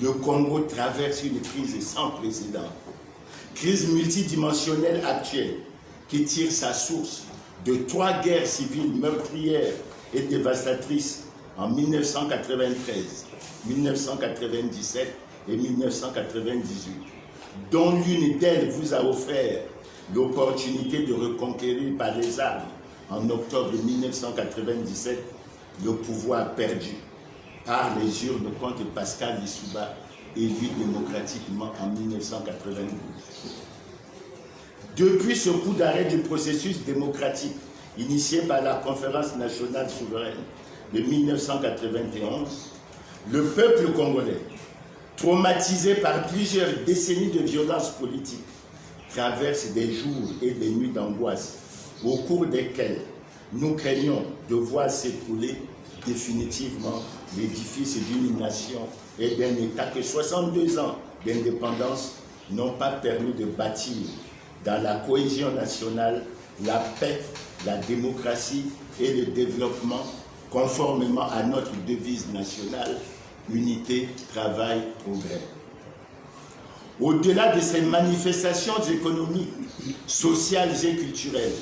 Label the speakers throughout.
Speaker 1: le Congo traverse une crise sans précédent. Crise multidimensionnelle actuelle qui tire sa source de 3 guerres civiles meurtrières et dévastatrices en 1993, 1997 et 1998, dont l'une d'elles vous a offert l'opportunité de reconquérir par les armes en octobre 1997 le pouvoir perdu par les urnes contre Pascal Lissouba, élu démocratiquement en 1992. Depuis ce coup d'arrêt du processus démocratique initié par la Conférence nationale souveraine de 1991, le peuple congolais, traumatisé par plusieurs décennies de violence politique, traverse des jours et des nuits d'angoisse au cours desquels nous craignons de voir s'écrouler définitivement l'édifice d'une nation et d'un État que 62 ans d'indépendance n'ont pas permis de bâtir dans la cohésion nationale, la paix, la démocratie et le développement conformément à notre devise nationale, unité, travail, progrès. Au-delà de ces manifestations économiques, sociales et culturelles,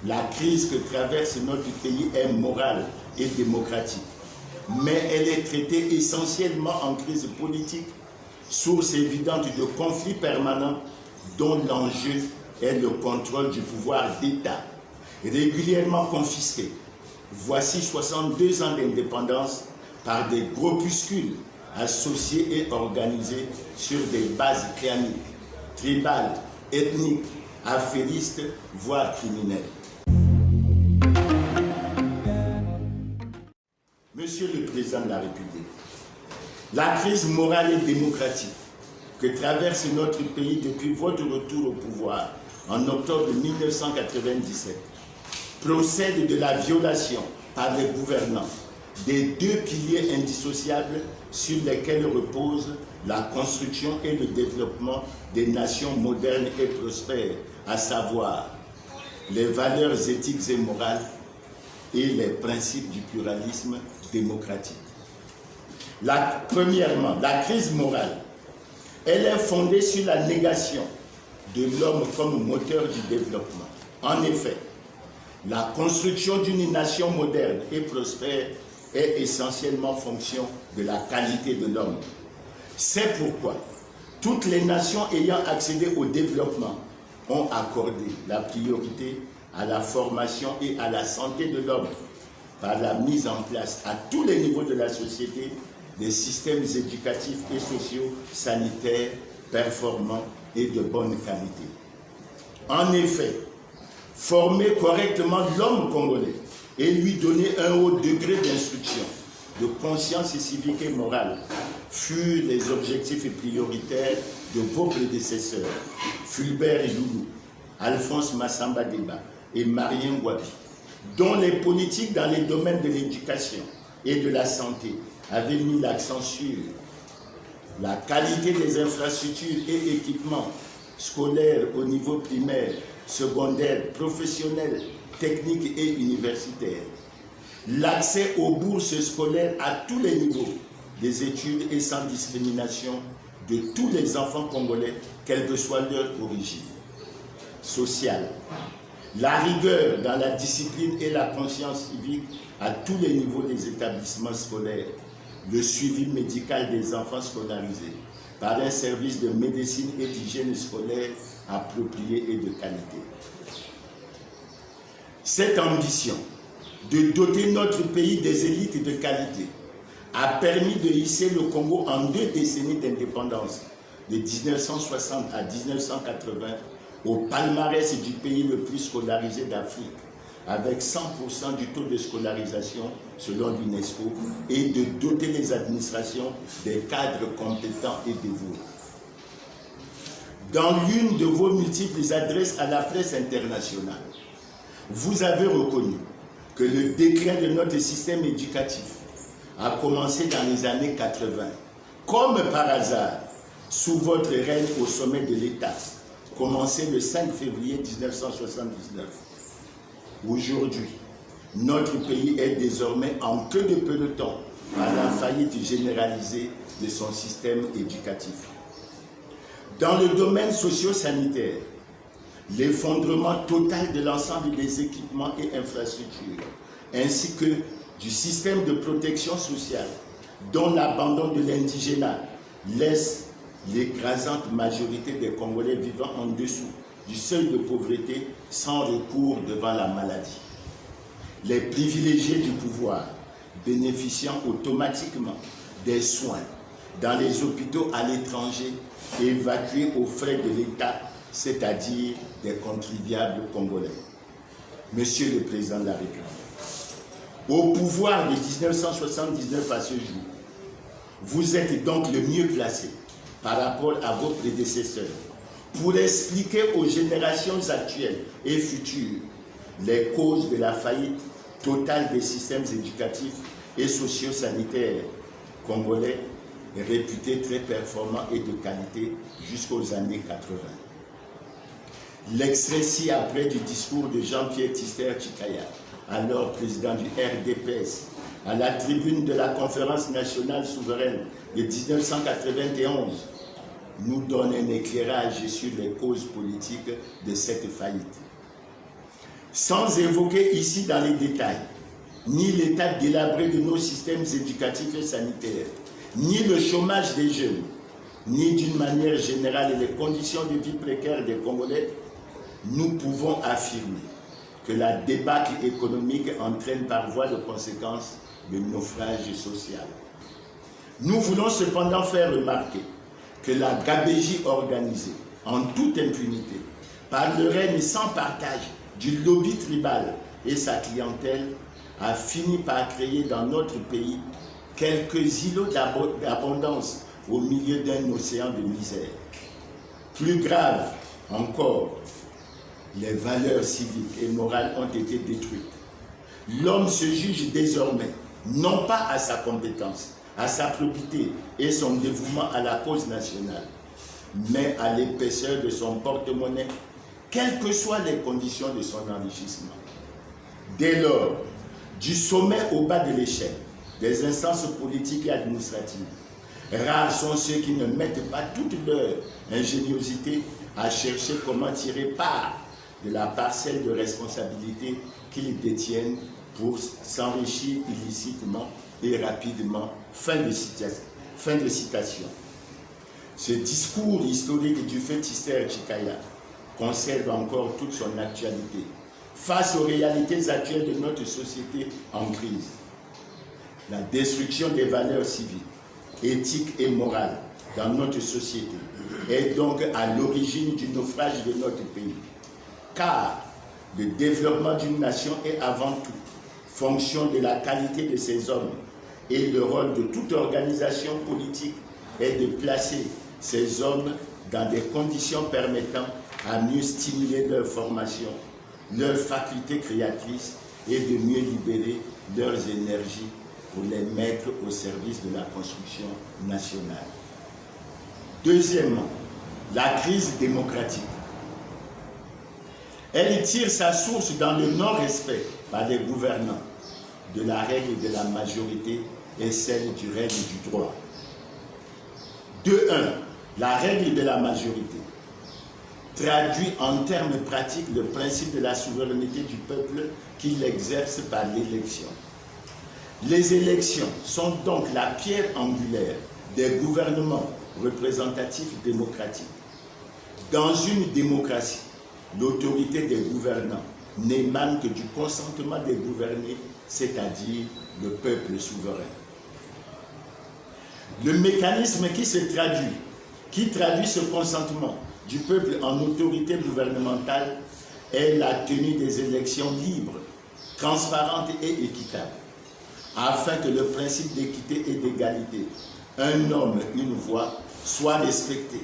Speaker 1: la crise que traverse notre pays est morale et démocratique, mais elle est traitée essentiellement en crise politique, source évidente de conflits permanents dont l'enjeu est le contrôle du pouvoir d'État, régulièrement confisqué. Voici 62 ans d'indépendance par des groupuscules associés et organisés sur des bases claniques, tribales, ethniques, affairistes, voire criminelles. Monsieur le Président de la République, la crise morale et démocratique que traverse notre pays depuis votre retour au pouvoir en octobre 1997 procède de la violation par les gouvernants des 2 piliers indissociables sur lesquels reposent la construction et le développement des nations modernes et prospères, à savoir les valeurs éthiques et morales et les principes du pluralisme démocratique. Premièrement, la crise morale, elle est fondée sur la négation de l'homme comme moteur du développement. En effet, la construction d'une nation moderne et prospère est essentiellement fonction de la qualité de l'homme. C'est pourquoi toutes les nations ayant accédé au développement ont accordé la priorité à la formation et à la santé de l'homme par la mise en place à tous les niveaux de la société des systèmes éducatifs et sociaux sanitaires performants et de bonne qualité. En effet, former correctement l'homme congolais et lui donner un haut degré d'instruction, de conscience civique et morale furent les objectifs prioritaires de vos prédécesseurs, Fulbert et Loulou, Alphonse Massamba Deba et Marien Ngouabi, dont les politiques dans les domaines de l'éducation et de la santé avaient mis l'accent sur la qualité des infrastructures et équipements scolaires au niveau primaire, secondaire, professionnel, technique et universitaire, l'accès aux bourses scolaires à tous les niveaux des études et sans discrimination de tous les enfants congolais, quelle que soit leur origine sociale, la rigueur dans la discipline et la conscience civique à tous les niveaux des établissements scolaires, le suivi médical des enfants scolarisés par un service de médecine et d'hygiène scolaire approprié et de qualité. Cette ambition de doter notre pays des élites de qualité a permis de hisser le Congo en 2 décennies d'indépendance, de 1960 à 1980, au palmarès du pays le plus scolarisé d'Afrique, avec 100% du taux de scolarisation selon l'UNESCO, et de doter les administrations des cadres compétents et dévoués. Dans l'une de vos multiples adresses à la presse internationale, vous avez reconnu que le déclin de notre système éducatif a commencé dans les années 80, comme par hasard, sous votre règne au sommet de l'État, commencé le 5 février 1979. Aujourd'hui, notre pays est désormais en queue de peloton par la faillite généralisée de son système éducatif. Dans le domaine socio-sanitaire, l'effondrement total de l'ensemble des équipements et infrastructures, ainsi que du système de protection sociale, dont l'abandon de l'indigénat laisse l'écrasante majorité des Congolais vivant en dessous du seuil de pauvreté sans recours devant la maladie. Les privilégiés du pouvoir bénéficiant automatiquement des soins dans les hôpitaux à l'étranger évacués aux frais de l'État, c'est-à-dire des contribuables congolais. Monsieur le Président de la République, au pouvoir de 1979 à ce jour, vous êtes donc le mieux placé par rapport à vos prédécesseurs pour expliquer aux générations actuelles et futures les causes de la faillite totale des systèmes éducatifs et socio-sanitaires congolais, réputés très performants et de qualité jusqu'aux années 80. L'extrait ci-après du discours de Jean-Pierre Tzister-Tchikaya, alors président du RDPS, à la tribune de la Conférence nationale souveraine de 1991, nous donne un éclairage sur les causes politiques de cette faillite. Sans évoquer ici dans les détails ni l'état délabré de nos systèmes éducatifs et sanitaires, ni le chômage des jeunes, ni d'une manière générale les conditions de vie précaires des Congolais, nous pouvons affirmer que la débâcle économique entraîne par voie de conséquence le naufrage social. Nous voulons cependant faire remarquer que la gabégie organisée, en toute impunité, par le règne sans partage du lobby tribal et sa clientèle, a fini par créer dans notre pays quelques îlots d'abondance au milieu d'un océan de misère. Plus grave encore, les valeurs civiques et morales ont été détruites. L'homme se juge désormais, non pas à sa compétence, à sa probité et son dévouement à la cause nationale, mais à l'épaisseur de son porte-monnaie, quelles que soient les conditions de son enrichissement. Dès lors, du sommet au bas de l'échelle, des instances politiques et administratives, rares sont ceux qui ne mettent pas toute leur ingéniosité à chercher comment tirer part de la parcelle de responsabilité qu'ils détiennent pour s'enrichir illicitement et rapidement. Fin de citation. Ce discours historique du fait Tzister-Tchikaya conserve encore toute son actualité face aux réalités actuelles de notre société en crise. La destruction des valeurs civiques, éthiques et morales dans notre société est donc à l'origine du naufrage de notre pays. Car le développement d'une nation est avant tout fonction de la qualité de ses hommes et le rôle de toute organisation politique est de placer ces hommes dans des conditions permettant à mieux stimuler leur formation, leurs facultés créatrices et de mieux libérer leurs énergies pour les mettre au service de la construction nationale. Deuxièmement, la crise démocratique. Elle tire sa source dans le non-respect par les gouvernants de la règle de la majorité et celle du règne du droit. 2.1. La règle de la majorité traduit en termes pratiques le principe de la souveraineté du peuple qu'il exerce par l'élection. Les élections sont donc la pierre angulaire des gouvernements représentatifs démocratiques. Dans une démocratie, l'autorité des gouvernants n'émane que du consentement des gouvernés, c'est-à-dire le peuple souverain. Le mécanisme qui traduit ce consentement du peuple en autorité gouvernementale est la tenue des élections libres, transparentes et équitables, afin que le principe d'équité et d'égalité, un homme, une voix, soit respecté.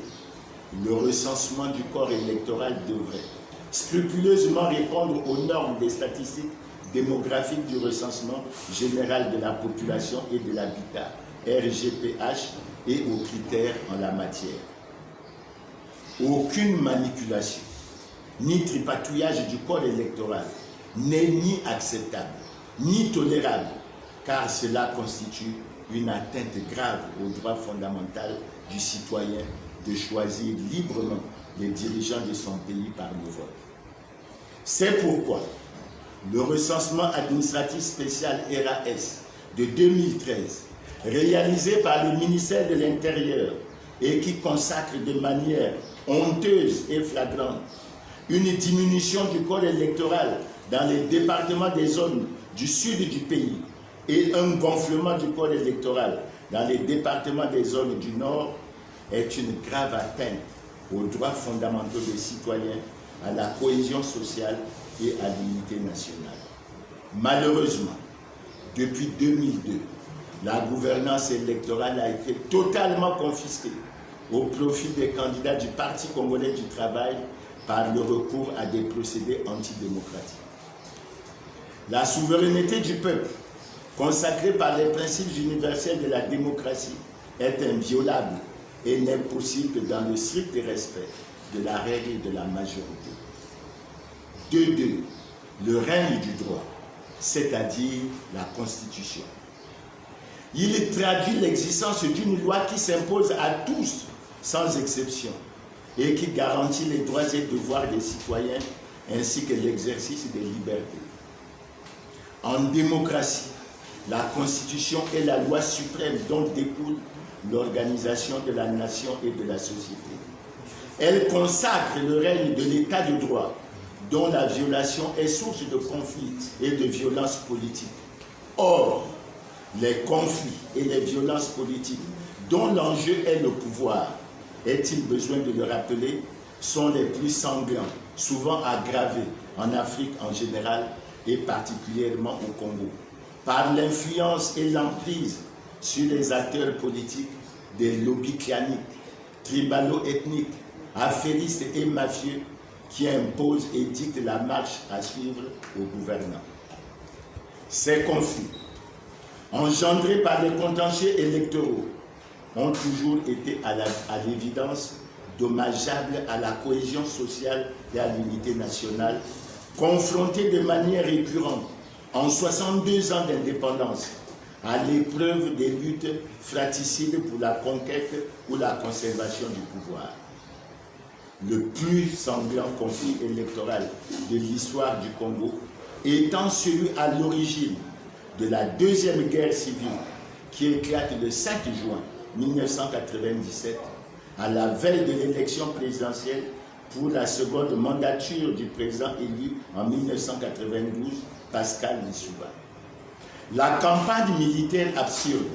Speaker 1: Le recensement du corps électoral devrait scrupuleusement répondre aux normes des statistiques démographiques du recensement général de la population et de l'habitat, RGPH, et aux critères en la matière. Aucune manipulation, ni tripatouillage du corps électoral n'est ni acceptable, ni tolérable, car cela constitue une atteinte grave au droit fondamental du citoyen de choisir librement les dirigeants de son pays par le vote. C'est pourquoi le recensement administratif spécial RAS de 2013, réalisé par le ministère de l'Intérieur et qui consacre de manière honteuse et flagrante une diminution du corps électoral dans les départements des zones du sud du pays et un gonflement du corps électoral dans les départements des zones du nord est une grave atteinte aux droits fondamentaux des citoyens, à la cohésion sociale et à l'unité nationale. Malheureusement, depuis 2002, la gouvernance électorale a été totalement confisquée au profit des candidats du Parti congolais du travail par le recours à des procédés antidémocratiques. La souveraineté du peuple, consacrée par les principes universels de la démocratie, est inviolable et n'est possible que dans le strict respect de la règle de la majorité. 2. Le règne du droit, c'est-à-dire la Constitution. Il traduit l'existence d'une loi qui s'impose à tous, sans exception, et qui garantit les droits et devoirs des citoyens ainsi que l'exercice des libertés. En démocratie, la Constitution est la loi suprême dont découle l'organisation de la nation et de la société. Elle consacre le règne de l'état de droit, dont la violation est source de conflits et de violences politiques. Or, les conflits et les violences politiques, dont l'enjeu est le pouvoir, est-il besoin de le rappeler, sont les plus sanglants, souvent aggravés en Afrique en général et particulièrement au Congo, par l'influence et l'emprise sur les acteurs politiques des lobbies claniques, tribalo-ethniques, affairistes et mafieux qui imposent et dictent la marche à suivre aux gouvernants. Ces conflits, engendrés par les contentieux électoraux, ont toujours été à l'évidence dommageables à la cohésion sociale et à l'unité nationale, confrontés de manière récurrente, en 62 ans d'indépendance, à l'épreuve des luttes fratricides pour la conquête ou la conservation du pouvoir. Le plus sanglant conflit électoral de l'histoire du Congo étant celui à l'origine de la deuxième guerre civile qui éclate le 5 juin 1997 à la veille de l'élection présidentielle pour la seconde mandature du président élu en 1992, Pascal Lissouba. La campagne militaire absurde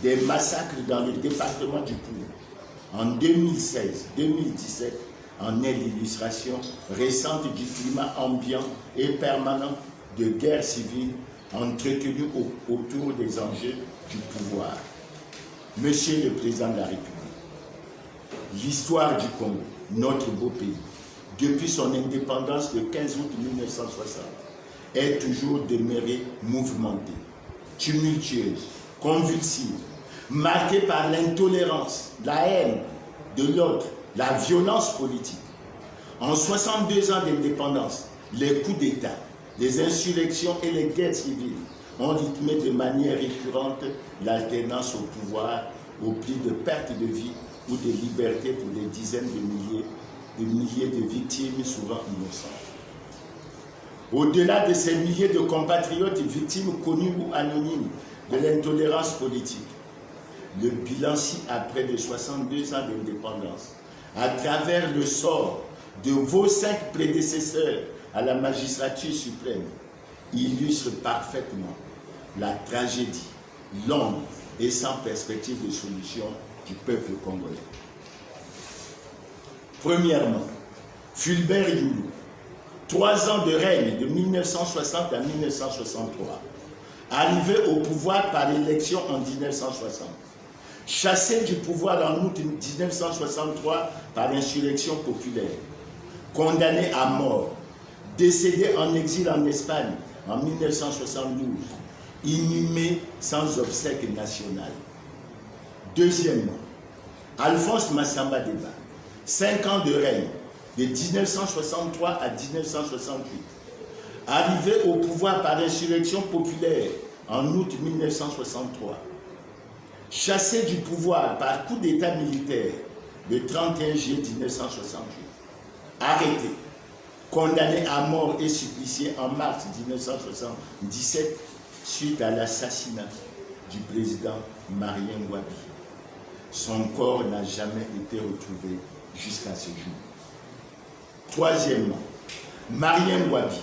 Speaker 1: des massacres dans le département du Poul en 2016-2017 en est l'illustration récente du climat ambiant et permanent de guerre civile entretenu autour des enjeux du pouvoir. Monsieur le Président de la République, l'histoire du Congo, notre beau pays, depuis son indépendance le 15 août 1960, est toujours demeurée mouvementée, tumultueuse, convulsive, marquée par l'intolérance, la haine de l'autre, la violence politique. En 62 ans d'indépendance, les coups d'État, les insurrections et les guerres civiles ont rythmé de manière récurrente l'alternance au pouvoir au prix de pertes de vie ou de liberté pour des dizaines de milliers de victimes souvent innocentes. Au-delà de ces milliers de compatriotes victimes connues ou anonymes de l'intolérance politique, le bilan après de 62 ans d'indépendance, à travers le sort de vos 5 prédécesseurs à la magistrature suprême, illustre parfaitement la tragédie longue et sans perspective de solution du peuple congolais. Premièrement, Fulbert Youlou, 3 ans de règne de 1960 à 1963, arrivé au pouvoir par élection en 1960, chassé du pouvoir en août 1963 par insurrection populaire, condamné à mort, décédé en exil en Espagne en 1972, inhumé sans obsèques nationales. Deuxièmement, Alphonse Massamba Deba, 5 ans de règne, de 1963 à 1968, arrivé au pouvoir par insurrection populaire en août 1963, chassé du pouvoir par coup d'État militaire le 31 juillet 1968, arrêté, condamné à mort et supplicié en mars 1977 suite à l'assassinat du président Marien Ngouabi. Son corps n'a jamais été retrouvé jusqu'à ce jour. Troisièmement, Marien Ngouabi,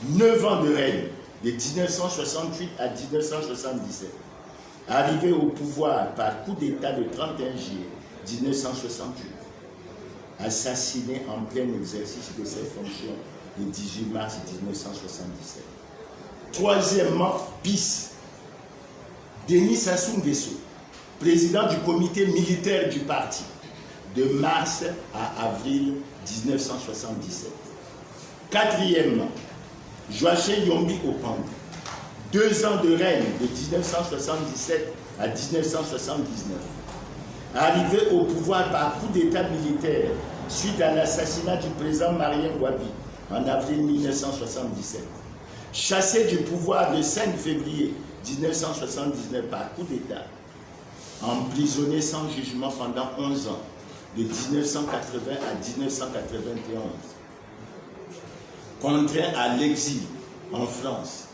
Speaker 1: 9 ans de règne de 1968 à 1977, arrivé au pouvoir par coup d'État le 31 juillet 1968, assassiné en plein exercice de ses fonctions le 18 mars 1977. Troisièmement, bis, Denis Sassou Nguesso, président du comité militaire du parti, de mars à avril 1977. Quatrièmement, Joachim Yombi Opango, 2 ans de règne de 1977 à 1979. Arrivé au pouvoir par coup d'État militaire suite à l'assassinat du président Marien Ngouabi en avril 1977. Chassé du pouvoir le 5 février 1979 par coup d'État. Emprisonné sans jugement pendant 11 ans, de 1980 à 1991. Contraint à l'exil en France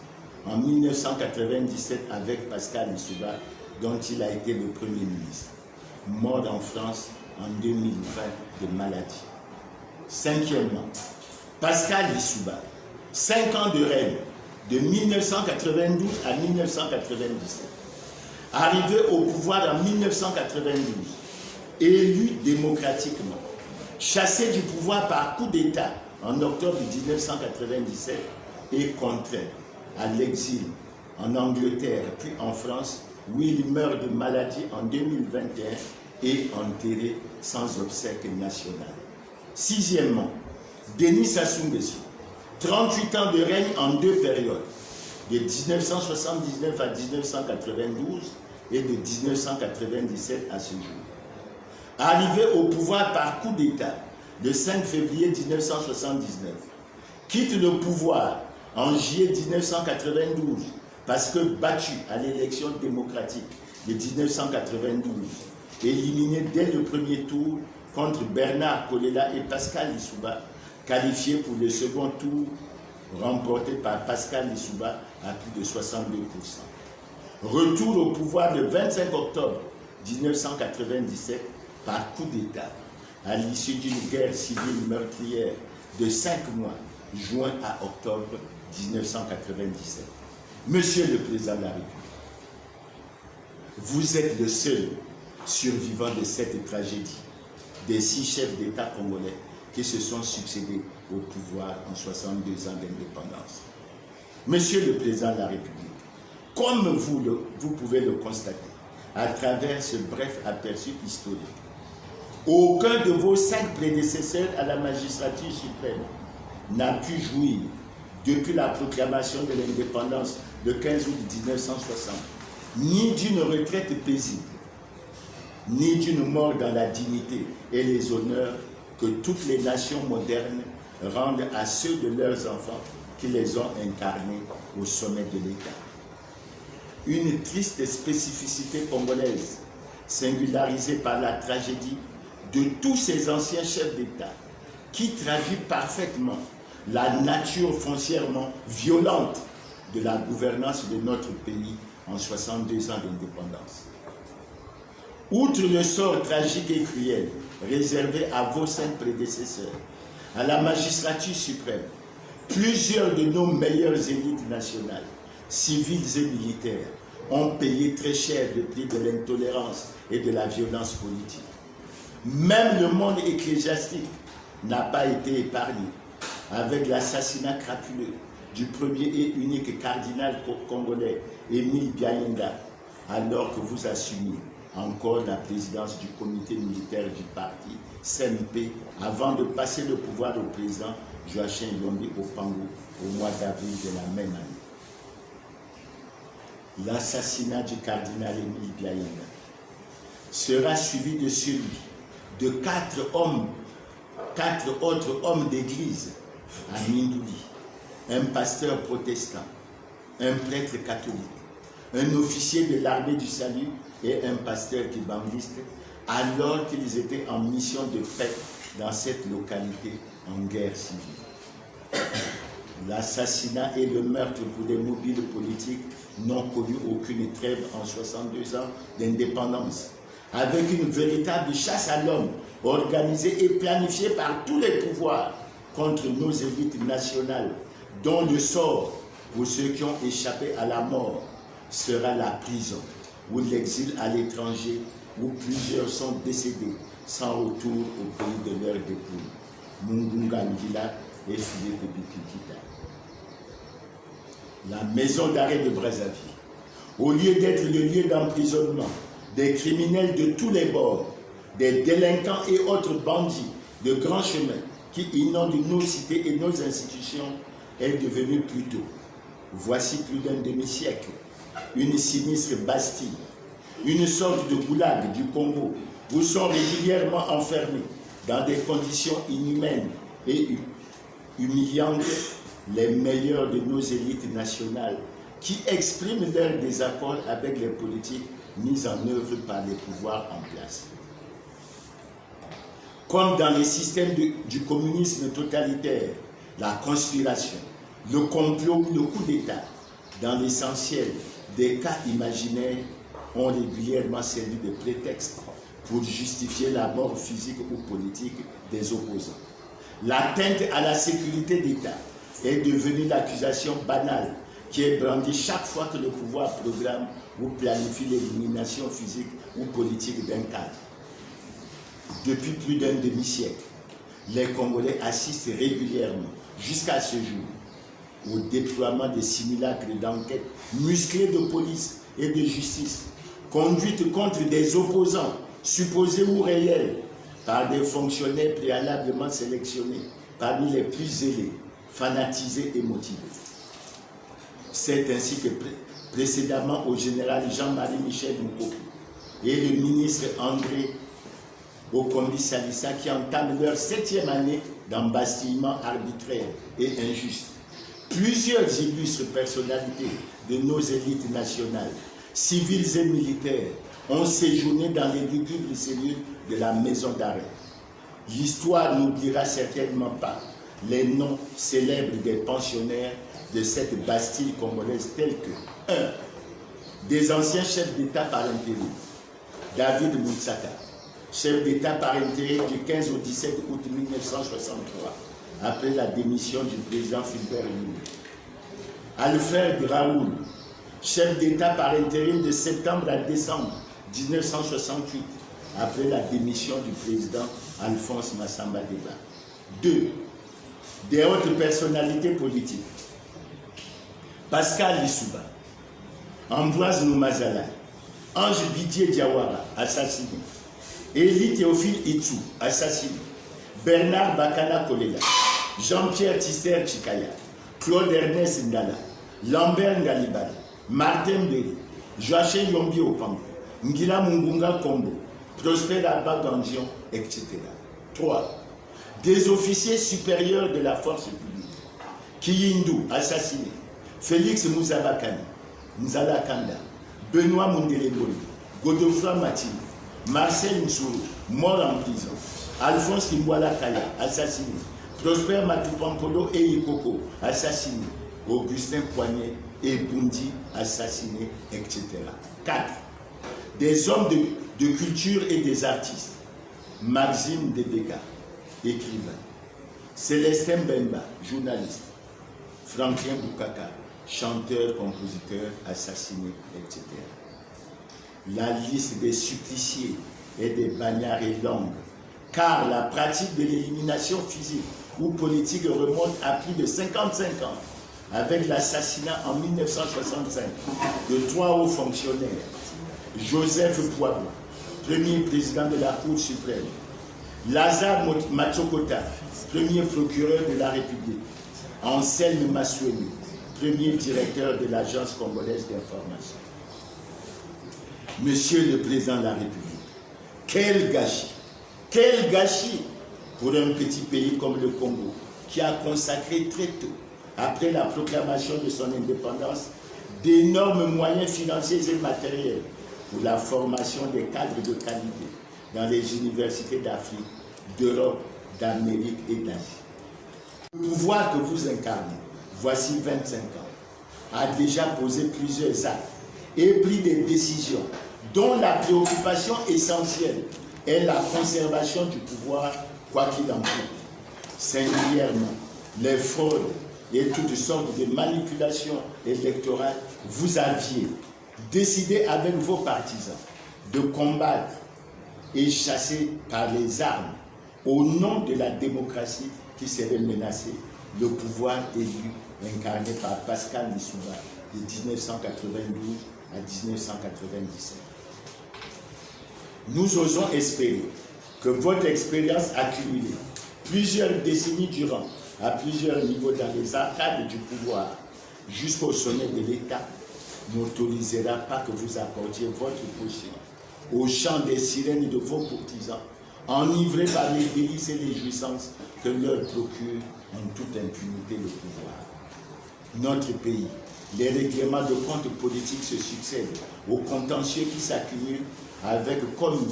Speaker 1: en 1997 avec Pascal Lissouba, dont il a été le Premier ministre. Mort en France en 2020 de maladie. Cinquièmement, Pascal Lissouba, 5 ans de règne, de 1992 à 1997. Arrivé au pouvoir en 1992, élu démocratiquement, chassé du pouvoir par coup d'État en octobre 1997 et contraint à l'exil en Angleterre puis en France, où il meurt de maladie en 2021 et enterré sans obsèques nationales. Sixièmement, Denis Sassou Nguesso, 38 ans de règne en 2 périodes, de 1979 à 1992 et de 1997 à ce jour. Arrivé au pouvoir par coup d'État le 5 février 1979, quitte le pouvoir en juillet 1992 parce que battu à l'élection démocratique de 1992, éliminé dès le premier tour contre Bernard Kolela et Pascal Lissouba, qualifié pour le second tour remporté par Pascal Lissouba à plus de 62%. Retour au pouvoir le 25 octobre 1997 par coup d'État, à l'issue d'une guerre civile meurtrière de 5 mois, juin à octobre 1997. Monsieur le Président de la République, vous êtes le seul survivant de cette tragédie des 6 chefs d'État congolais qui se sont succédés au pouvoir en 62 ans d'indépendance. Monsieur le Président de la République, comme vous pouvez le constater à travers ce bref aperçu historique, aucun de vos 5 prédécesseurs à la magistrature suprême n'a pu jouir, depuis la proclamation de l'indépendance le 15 août 1960, ni d'une retraite paisible, ni d'une mort dans la dignité et les honneurs que toutes les nations modernes rendent à ceux de leurs enfants qui les ont incarnés au sommet de l'État. Une triste spécificité congolaise, singularisée par la tragédie de tous ces anciens chefs d'État, qui traduit parfaitement la nature foncièrement violente de la gouvernance de notre pays en 62 ans d'indépendance. Outre le sort tragique et cruel réservé à vos 5 prédécesseurs, à la magistrature suprême, plusieurs de nos meilleures élites nationales, civiles et militaires, ont payé très cher le prix de l'intolérance et de la violence politique. Même le monde ecclésiastique n'a pas été épargné, avec l'assassinat crapuleux du premier et unique cardinal congolais, Émile Biayenga, alors que vous assumiez encore la présidence du comité militaire du parti, CMP, avant de passer le pouvoir au président Joachim Yombi Opango au mois d'avril de la même année. L'assassinat du cardinal Émile Biayenga sera suivi de celui de 4 autres hommes d'église à Mindouli, un pasteur protestant, un prêtre catholique, un officier de l'armée du salut et un pasteur kibambiste, alors qu'ils étaient en mission de paix dans cette localité en guerre civile. L'assassinat et le meurtre pour des mobiles politiques n'ont connu aucune trêve en 62 ans d'indépendance, avec une véritable chasse à l'homme organisée et planifiée par tous les pouvoirs contre nos élites nationales, dont le sort pour ceux qui ont échappé à la mort sera la prison ou l'exil à l'étranger, où plusieurs sont décédés sans retour au pays de leur dépouille. Mungunga Ngila et Philippe Bikikita. La maison d'arrêt de Brazzaville, au lieu d'être le lieu d'emprisonnement des criminels de tous les bords, des délinquants et autres bandits de grands chemins qui inondent nos cités et nos institutions, est devenue plutôt, voici plus d'un demi-siècle, une sinistre Bastille, une sorte de goulag du Congo, où sont régulièrement enfermés dans des conditions inhumaines et humiliantes les meilleurs de nos élites nationales qui expriment leur désaccord avec les politiques mises en œuvre par les pouvoirs en place. Comme dans les systèmes du communisme totalitaire, la conspiration, le complot ou le coup d'État, dans l'essentiel des cas imaginaires, ont régulièrement servi de prétexte pour justifier la mort physique ou politique des opposants. L'atteinte à la sécurité d'État est devenue l'accusation banale qui est brandie chaque fois que le pouvoir programme ou planifie l'élimination physique ou politique d'un cadre. Depuis plus d'un demi-siècle, les Congolais assistent régulièrement, jusqu'à ce jour, au déploiement des simulacres d'enquête musclés de police et de justice, conduites contre des opposants, supposés ou réels, par des fonctionnaires préalablement sélectionnés, parmi les plus zélés, fanatisés et motivés. C'est ainsi que précédemment au général Jean-Marie Michel Moukoki et le ministre André Okombi Salissa qui entament leur 7e année d'embastillement arbitraire et injuste. Plusieurs illustres personnalités de nos élites nationales, civiles et militaires, ont séjourné dans les lugubres cellules de la maison d'arrêt. L'histoire n'oubliera certainement pas les noms célèbres des pensionnaires de cette Bastille congolaise tels que 1. Des anciens chefs d'État par intérim. David Moutsaka, chef d'État par intérim du 15 au 17 août 1963, après la démission du président Fulbert Lumumba. Alfred Raoul, chef d'État par intérim de septembre à décembre 1968, après la démission du président Alphonse Massamba Deba. 2. Des hautes personnalités politiques. Pascal Lissouba, Ambroise Noumazala, Ange Didier Diawara, assassiné. Élie Théophile Itsou, assassiné. Bernard Bakana Kolela, Jean-Pierre Tister Chikaya, Claude Ernest Ndala, Lambert Ngalibali, Martin Berry, Joachim Yombi Opambo, Ngila Mungunga Kombo, Prosper Abba Gandion, etc. 3. Des officiers supérieurs de la force publique. Kiyindou, assassiné. Félix Mouzabakani, Nzala Kanda, Benoît Mundeleboli, Godofroy Matine, Marcel Msourou, mort en prison. Alphonse Kimwala Kaya, assassiné. Prosper Matupampolo et Yikoko, assassiné. Augustin Poignet et Bundi, assassinés, etc. 4. Des hommes de culture et des artistes. Maxime Debeka, écrivain. Célestin Bemba, journaliste. Franklin Boukaka, chanteur, compositeur, assassiné, etc. La liste des suppliciés et des bagnards est longue, car la pratique de l'élimination physique ou politique remonte à plus de 55 ans, avec l'assassinat en 1965 de 3 hauts fonctionnaires. Joseph Poibo, premier président de la Cour suprême. Lazare Matsokota, premier procureur de la République. Anselme Massueni, premier directeur de l'Agence congolaise d'information. Monsieur le Président de la République, quel gâchis pour un petit pays comme le Congo, qui a consacré très tôt, après la proclamation de son indépendance, d'énormes moyens financiers et matériels pour la formation des cadres de qualité dans les universités d'Afrique, d'Europe, d'Amérique et d'Asie. Le pouvoir que vous incarnez, voici 25 ans, a déjà posé plusieurs actes et pris des décisions dont la préoccupation essentielle est la conservation du pouvoir, quoi qu'il en coûte. Singulièrement, les fraudes et toutes sortes de manipulations électorales, vous aviez décidé avec vos partisans de combattre et chasser par les armes, au nom de la démocratie qui serait menacée, le pouvoir élu incarné par Pascal Lissouba de 1992 à 1997. Nous osons espérer que votre expérience accumulée plusieurs décennies durant, à plusieurs niveaux dans les arcades du pouvoir, jusqu'au sommet de l'État, n'autorisera pas que vous apportiez votre potion au chant des sirènes de vos courtisans, enivrés par les délices et les jouissances que leur procure en toute impunité le pouvoir. Notre pays, les règlements de comptes politiques se succèdent aux contentieux qui s'accumulent avec comme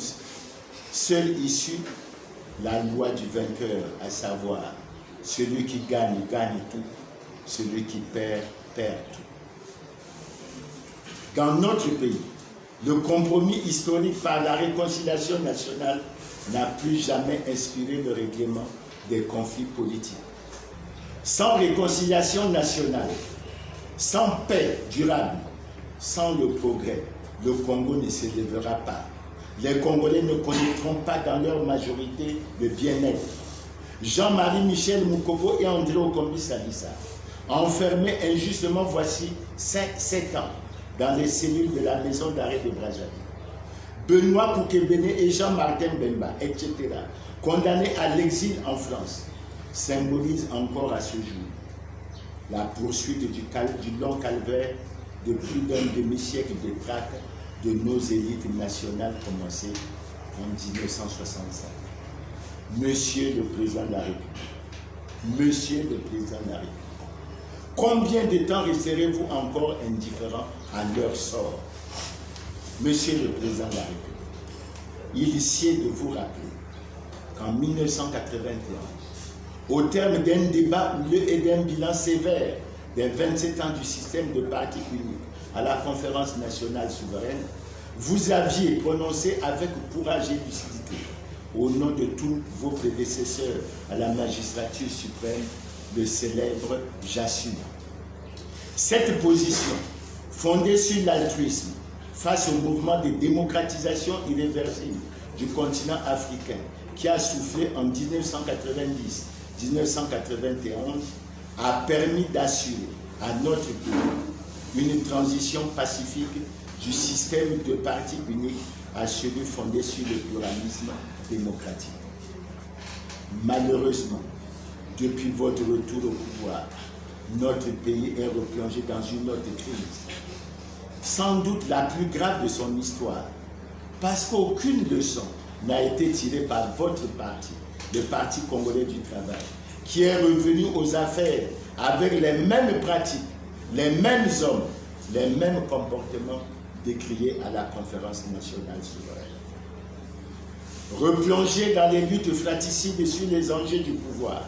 Speaker 1: seule issue la loi du vainqueur, à savoir celui qui gagne, gagne tout, celui qui perd, perd tout. Dans notre pays, le compromis historique par la réconciliation nationale n'a plus jamais inspiré le règlement des conflits politiques. Sans réconciliation nationale, sans paix durable, sans le progrès, le Congo ne se lèvera pas. Les Congolais ne connaîtront pas dans leur majorité le bien-être. Jean-Marie Michel Moukoko et André Okombi Salissa, enfermés injustement voici 7 ans dans les cellules de la maison d'arrêt de Brazzaville. Benoît Poukébéné et Jean-Martin Bemba, etc., condamnés à l'exil en France, symbolisent encore à ce jour la poursuite du long calvaire de plus d'un demi-siècle de traque de nos élites nationales commencées en 1965. Monsieur le Président de la République, Monsieur le Président de la République, combien de temps resterez-vous encore indifférent à leur sort? Monsieur le Président de la République, il sied de vous rappeler qu'en 1981, au terme d'un débat houleux et d'un bilan sévère des 27 ans du système de parti unique à la conférence nationale souveraine, vous aviez prononcé avec courage et lucidité, au nom de tous vos prédécesseurs à la magistrature suprême, le célèbre « J'assume ». Cette position, fondée sur l'altruisme, face au mouvement de démocratisation irréversible du continent africain, qui a soufflé en 1990-1991, a permis d'assurer à notre pays une transition pacifique du système de parti unique à celui fondé sur le pluralisme démocratique. Malheureusement, depuis votre retour au pouvoir, notre pays est replongé dans une autre crise, sans doute la plus grave de son histoire, parce qu'aucune leçon n'a été tirée par votre parti, le Parti congolais du travail, qui est revenu aux affaires avec les mêmes pratiques, les mêmes hommes, les mêmes comportements décriés à la conférence nationale souveraine. Replongé dans les luttes fratricides sur les enjeux du pouvoir,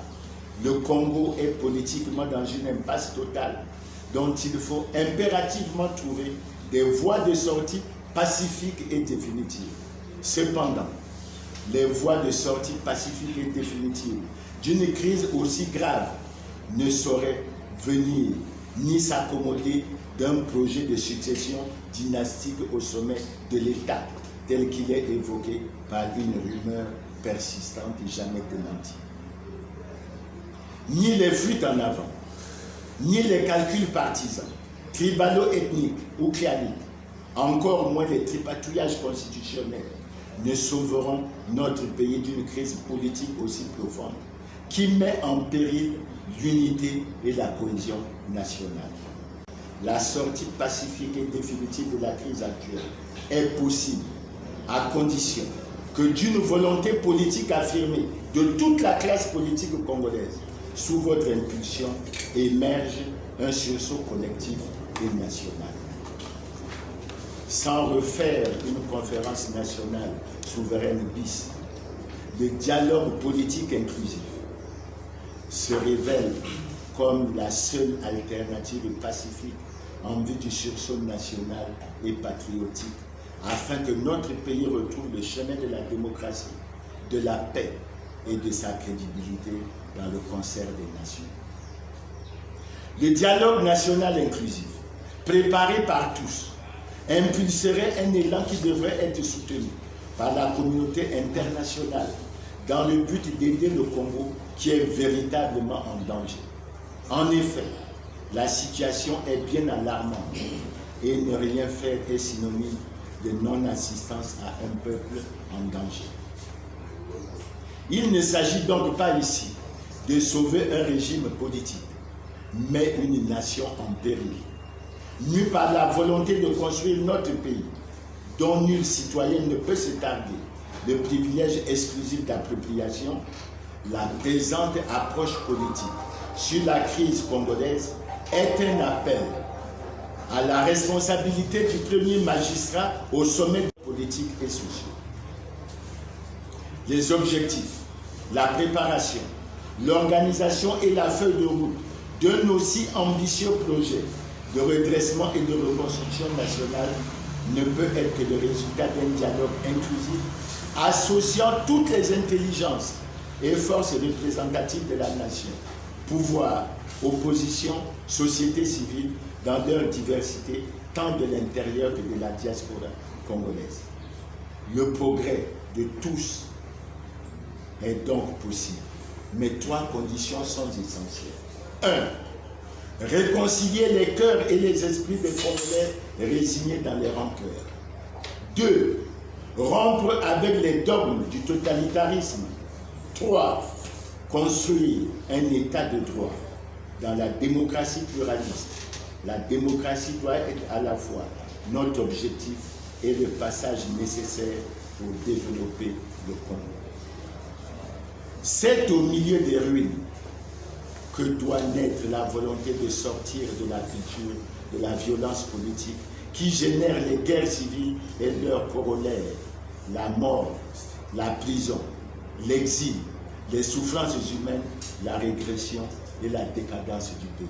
Speaker 1: le Congo est politiquement dans une impasse totale dont il faut impérativement trouver des voies de sortie pacifiques et définitives. Cependant, les voies de sortie pacifiques et définitives d'une crise aussi grave ne sauraient venir ni s'accommoder d'un projet de succession dynastique au sommet de l'État, tel qu'il est évoqué par une rumeur persistante et jamais démentie. Ni les fuites en avant, ni les calculs partisans, tribalo-ethniques ou claniques, encore moins les tripatouillages constitutionnels, ne sauveront notre pays d'une crise politique aussi profonde qui met en péril l'unité et la cohésion nationale. La sortie pacifique et définitive de la crise actuelle est possible à condition que d'une volonté politique affirmée de toute la classe politique congolaise, sous votre impulsion, émerge un sursaut collectif et national. sans refaire une conférence nationale souveraine bis, le dialogue politique inclusif se révèle comme la seule alternative pacifique en vue du sursaut national et patriotique, afin que notre pays retrouve le chemin de la démocratie, de la paix et de sa crédibilité dans le concert des nations. Le dialogue national inclusif, préparé par tous, impulserait un élan qui devrait être soutenu par la communauté internationale dans le but d'aider le Congo qui est véritablement en danger. En effet, la situation est bien alarmante et ne rien faire est synonyme de non-assistance à un peuple en danger. Il ne s'agit donc pas ici de sauver un régime politique, mais une nation en péril, mue par la volonté de construire notre pays, dont nul citoyen ne peut se targuer le privilège exclusif d'appropriation. La présente approche politique sur la crise congolaise est un appel à la responsabilité du premier magistrat au sommet politique et social. Les objectifs, la préparation, l'organisation et la feuille de route d'un aussi ambitieux projet de redressement et de reconstruction nationale ne peut être que le résultat d'un dialogue inclusif associant toutes les intelligences et forces représentatives de la nation, pouvoir, opposition, société civile, dans leur diversité, tant de l'intérieur que de la diaspora congolaise. Le progrès de tous est donc possible, mais 3 conditions sont essentielles. 1. Réconcilier les cœurs et les esprits des Congolais résignés dans les rancœurs. 2. Rompre avec les dogmes du totalitarisme. 3. Construire un état de droit dans la démocratie pluraliste. La démocratie doit être à la fois notre objectif et le passage nécessaire pour développer le Congo. C'est au milieu des ruines que doit naître la volonté de sortir de la culture de la violence politique qui génère les guerres civiles et leurs corollaires, la mort, la prison, l'exil, les souffrances humaines, la régression et la décadence du pays.